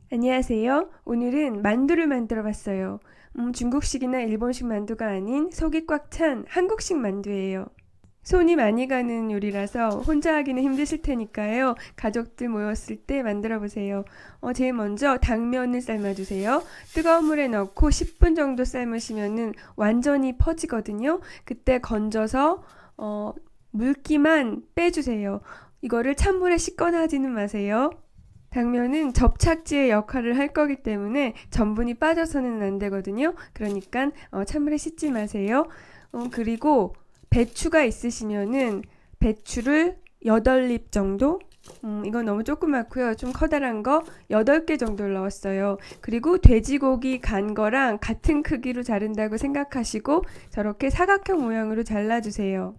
안녕하세요. 오늘은 만두를 만들어 봤어요. 중국식이나 일본식 만두가 아닌 속이 꽉 찬 한국식 만두예요. 손이 많이 가는 요리라서 혼자 하기는 힘드실 테니까요. 가족들 모였을 때 만들어 보세요. 제일 먼저 당면을 삶아주세요. 뜨거운 물에 넣고 10분 정도 삶으시면은 완전히 퍼지거든요. 그때 건져서 물기만 빼주세요. 이거를 찬물에 씻거나 하지는 마세요. 당면은 접착제의 역할을 할 거기 때문에 전분이 빠져서는 안 되거든요. 그러니까 찬물에 씻지 마세요. 그리고 배추가 있으시면은 배추를 8잎 정도? 이건 너무 조그맣고요. 좀 커다란 거 8개 정도를 넣었어요. 그리고 돼지고기 간 거랑 같은 크기로 자른다고 생각하시고 저렇게 사각형 모양으로 잘라주세요.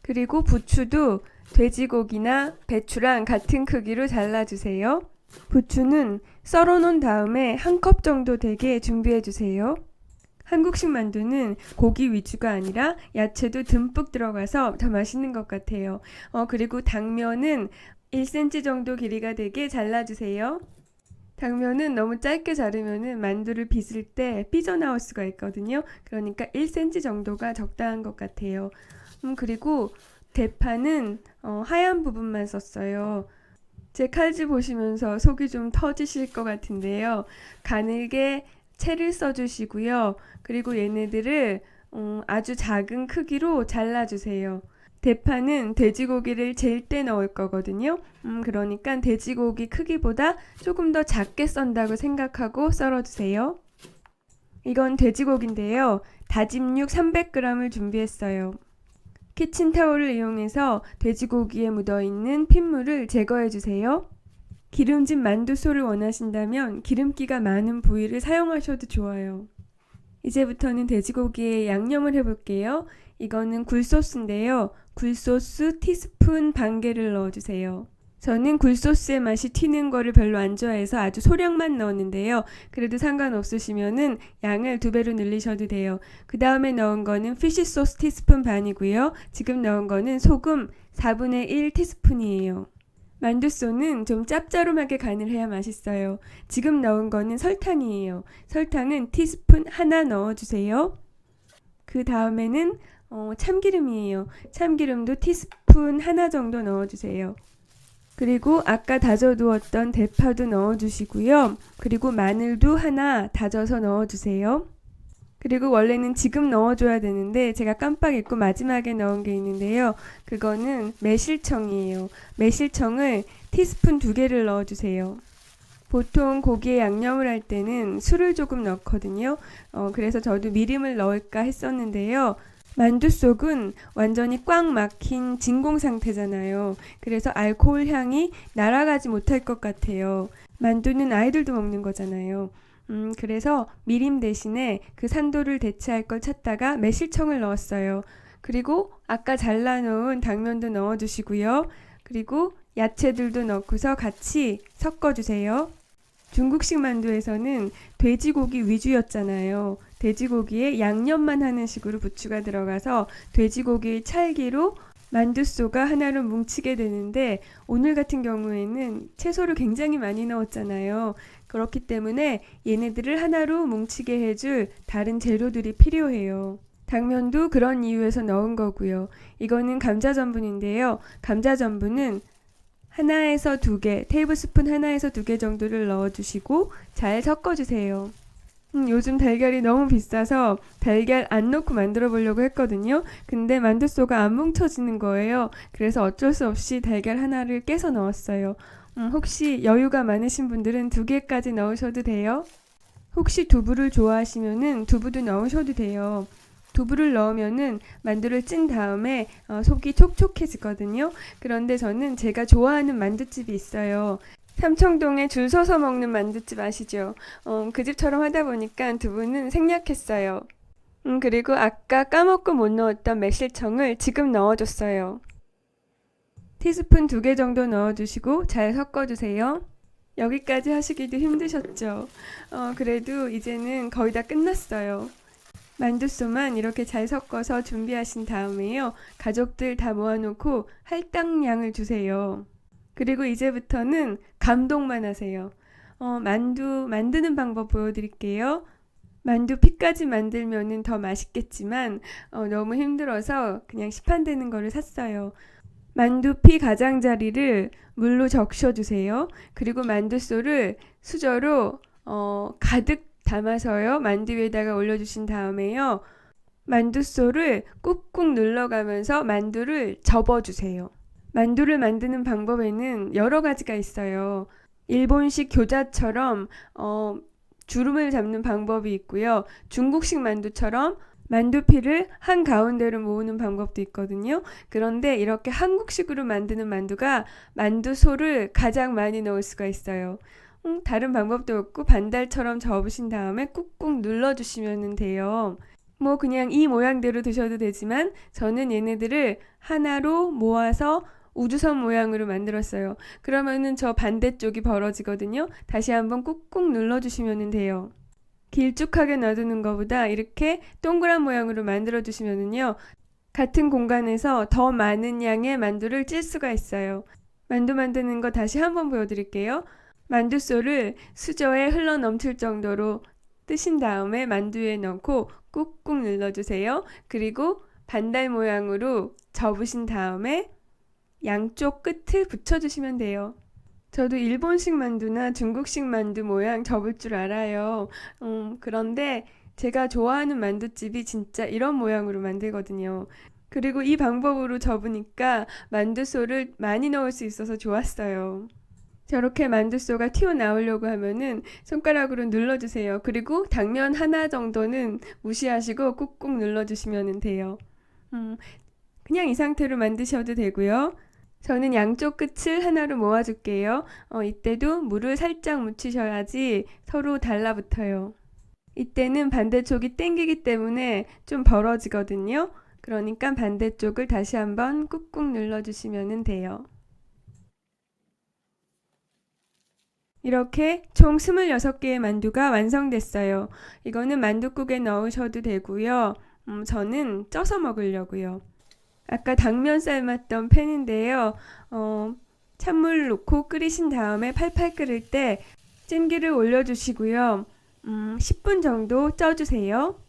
그리고 부추도 돼지고기나 배추랑 같은 크기로 잘라주세요. 부추는 썰어 놓은 다음에 한 컵 정도 되게 준비해 주세요. 한국식 만두는 고기 위주가 아니라 야채도 듬뿍 들어가서 더 맛있는 것 같아요. 그리고 당면은 1cm 정도 길이가 되게 잘라주세요. 당면은 너무 짧게 자르면은 만두를 빚을 때 삐져나올 수가 있거든요. 그러니까 1cm 정도가 적당한 것 같아요. 그리고 대파는 하얀 부분만 썼어요. 제 칼질 보시면서 속이 좀 터지실 것 같은데요. 가늘게 채를 써주시고요. 그리고 얘네들을 아주 작은 크기로 잘라주세요. 대파는 돼지고기를 젤 때 넣을 거거든요. 그러니까 돼지고기 크기보다 조금 더 작게 썬다고 생각하고 썰어주세요. 이건 돼지고기인데요. 다짐 육 300g을 준비했어요. 키친타올을 이용해서 돼지고기에 묻어있는 핏물을 제거해주세요. 기름진 만두소를 원하신다면 기름기가 많은 부위를 사용하셔도 좋아요. 이제부터는 돼지고기에 양념을 해볼게요. 이거는 굴소스인데요. 굴소스 티스푼 반 개를 넣어주세요. 저는 굴소스의 맛이 튀는 거를 별로 안 좋아해서 아주 소량만 넣었는데요. 그래도 상관없으시면은 양을 2배로 늘리셔도 돼요. 그 다음에 넣은 거는 피쉬소스 티스푼 반이고요. 지금 넣은 거는 소금 4분의 1 티스푼이에요. 만두소는 좀 짭짤하게 간을 해야 맛있어요. 지금 넣은 거는 설탕이에요. 설탕은 티스푼 하나 넣어주세요. 그 다음에는 참기름이에요. 참기름도 티스푼 하나 정도 넣어주세요. 그리고 아까 다져두었던 대파도 넣어주시고요. 그리고 마늘도 하나 다져서 넣어주세요. 그리고 원래는 지금 넣어줘야 되는데 제가 깜빡 잊고 마지막에 넣은 게 있는데요. 그거는 매실청이에요. 매실청을 티스푼 2개를 넣어주세요. 보통 고기에 양념을 할 때는 술을 조금 넣거든요. 그래서 저도 미림을 넣을까 했었는데요. 만두 속은 완전히 꽉 막힌 진공 상태잖아요. 그래서 알코올 향이 날아가지 못할 것 같아요. 만두는 아이들도 먹는 거잖아요. 그래서 미림 대신에 그 산도를 대체할 걸 찾다가 매실청을 넣었어요. 그리고 아까 잘라놓은 당면도 넣어주시고요. 그리고 야채들도 넣고서 같이 섞어주세요. 중국식 만두에서는 돼지고기 위주였잖아요. 돼지고기에 양념만 하는 식으로 부추가 들어가서 돼지고기 찰기로 만두소가 하나로 뭉치게 되는데 오늘 같은 경우에는 채소를 굉장히 많이 넣었잖아요. 그렇기 때문에 얘네들을 하나로 뭉치게 해줄 다른 재료들이 필요해요. 당면도 그런 이유에서 넣은 거고요. 이거는 감자 전분인데요. 감자 전분은 하나에서 2개, 테이블스푼 하나에서 2개 정도를 넣어주시고 잘 섞어주세요. 요즘 달걀이 너무 비싸서 달걀 안 넣고 만들어 보려고 했거든요. 근데 만두소가 안 뭉쳐지는 거예요. 그래서 어쩔 수 없이 달걀 하나를 깨서 넣었어요. 혹시 여유가 많으신 분들은 2개까지 넣으셔도 돼요. 혹시 두부를 좋아하시면은 두부도 넣으셔도 돼요. 두부를 넣으면은 만두를 찐 다음에 속이 촉촉해지거든요. 그런데 저는 제가 좋아하는 만두집이 있어요. 삼청동에 줄 서서 먹는 만두집 아시죠? 그 집처럼 하다 보니까 두부는 생략했어요. 그리고 아까 까먹고 못 넣었던 매실청을 지금 넣어줬어요. 티스푼 2개 정도 넣어주시고 잘 섞어주세요. 여기까지 하시기도 힘드셨죠? 그래도 이제는 거의 다 끝났어요. 만두소만 이렇게 잘 섞어서 준비하신 다음에요. 가족들 다 모아놓고 할당량을 주세요. 그리고 이제부터는 감동만 하세요. 만두 만드는 방법 보여드릴게요. 만두 피까지 만들면은 더 맛있겠지만 너무 힘들어서 그냥 시판되는 거를 샀어요. 만두피 가장자리를 물로 적셔주세요. 그리고 만두소를 수저로 가득 담아서요. 만두 위에다가 올려주신 다음에요. 만두소를 꾹꾹 눌러가면서 만두를 접어주세요. 만두를 만드는 방법에는 여러 가지가 있어요. 일본식 교자처럼 주름을 잡는 방법이 있고요. 중국식 만두처럼 만두피를 한가운데로 모으는 방법도 있거든요. 그런데 이렇게 한국식으로 만드는 만두가 만두소를 가장 많이 넣을 수가 있어요. 다른 방법도 없고 반달처럼 접으신 다음에 꾹꾹 눌러주시면 돼요. 뭐 그냥 이 모양대로 드셔도 되지만 저는 얘네들을 하나로 모아서 우주선 모양으로 만들었어요. 그러면은 저 반대쪽이 벌어지거든요. 다시 한번 꾹꾹 눌러주시면 돼요. 길쭉하게 놔두는 것보다 이렇게 동그란 모양으로 만들어 주시면은요. 같은 공간에서 더 많은 양의 만두를 찔 수가 있어요. 만두 만드는 거 다시 한번 보여드릴게요. 만두소를 수저에 흘러 넘칠 정도로 뜨신 다음에 만두에 넣고 꾹꾹 눌러주세요. 그리고 반달 모양으로 접으신 다음에 양쪽 끝을 붙여주시면 돼요. 저도 일본식 만두나 중국식 만두 모양 접을 줄 알아요. 그런데 제가 좋아하는 만두집이 진짜 이런 모양으로 만들거든요. 그리고 이 방법으로 접으니까 만두소를 많이 넣을 수 있어서 좋았어요. 저렇게 만두소가 튀어나오려고 하면은 손가락으로 눌러주세요. 그리고 당면 하나 정도는 무시하시고 꾹꾹 눌러주시면 돼요. 그냥 이 상태로 만드셔도 되고요. 저는 양쪽 끝을 하나로 모아줄게요. 이때도 물을 살짝 묻히셔야지 서로 달라붙어요. 이때는 반대쪽이 당기기 때문에 좀 벌어지거든요. 그러니까 반대쪽을 다시 한번 꾹꾹 눌러주시면 돼요. 이렇게 총 26개의 만두가 완성됐어요. 이거는 만둣국에 넣으셔도 되고요. 저는 쪄서 먹으려고요. 아까 당면 삶았던 팬인데요. 찬물 넣고 끓이신 다음에 팔팔 끓을 때 찜기를 올려주시고요. 10분 정도 쪄주세요.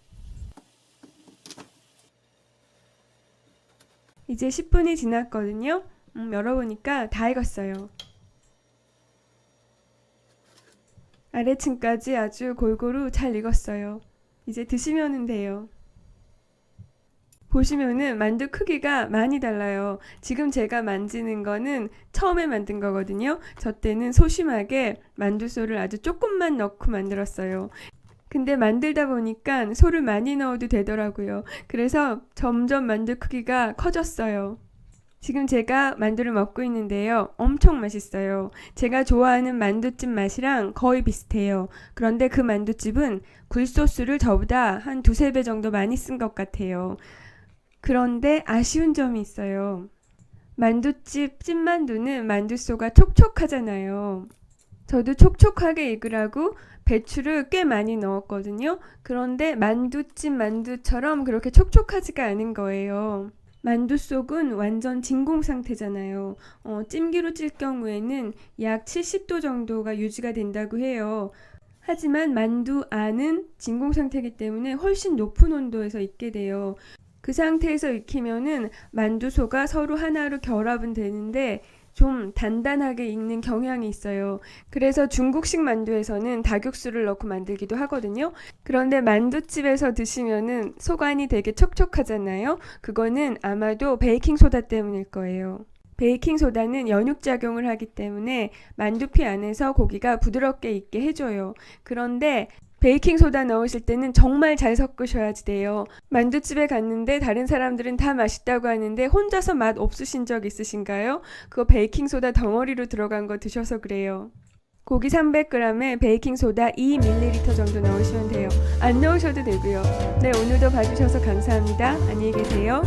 이제 10분이 지났거든요. 열어보니까 다 익었어요. 아래층까지 아주 골고루 잘 익었어요. 이제 드시면 돼요. 보시면은 만두 크기가 많이 달라요. 지금 제가 만지는 거는 처음에 만든 거거든요. 저 때는 소심하게 만두소를 아주 조금만 넣고 만들었어요. 근데 만들다 보니까 소를 많이 넣어도 되더라고요. 그래서 점점 만두 크기가 커졌어요. 지금 제가 만두를 먹고 있는데요. 엄청 맛있어요. 제가 좋아하는 만두집 맛이랑 거의 비슷해요. 그런데 그 만두집은 굴소스를 저보다 한 두세 배 정도 많이 쓴 것 같아요. 그런데 아쉬운 점이 있어요. 만두집 찐만두는 만두소가 촉촉하잖아요. 저도 촉촉하게 익으라고 배추를 꽤 많이 넣었거든요. 그런데 만두집 만두처럼 그렇게 촉촉하지가 않은 거예요. 만두 속은 완전 진공 상태잖아요. 찜기로 찔 경우에는 약 70도 정도가 유지가 된다고 해요. 하지만 만두 안은 진공 상태이기 때문에 훨씬 높은 온도에서 익게 돼요. 그 상태에서 익히면은 만두소가 서로 하나로 결합은 되는데 좀 단단하게 익는 경향이 있어요. 그래서 중국식 만두에서는 닭육수를 넣고 만들기도 하거든요. 그런데 만두집에서 드시면은 소관이 되게 촉촉하잖아요. 그거는 아마도 베이킹소다 때문일 거예요. 베이킹소다는 연육작용을 하기 때문에 만두피 안에서 고기가 부드럽게 익게 해줘요. 그런데 베이킹소다 넣으실 때는 정말 잘 섞으셔야지 돼요. 만두집에 갔는데 다른 사람들은 다 맛있다고 하는데 혼자서 맛 없으신 적 있으신가요? 그거 베이킹소다 덩어리로 들어간 거 드셔서 그래요. 고기 300g에 베이킹소다 2ml 정도 넣으시면 돼요. 안 넣으셔도 되고요. 네, 오늘도 봐주셔서 감사합니다. 안녕히 계세요.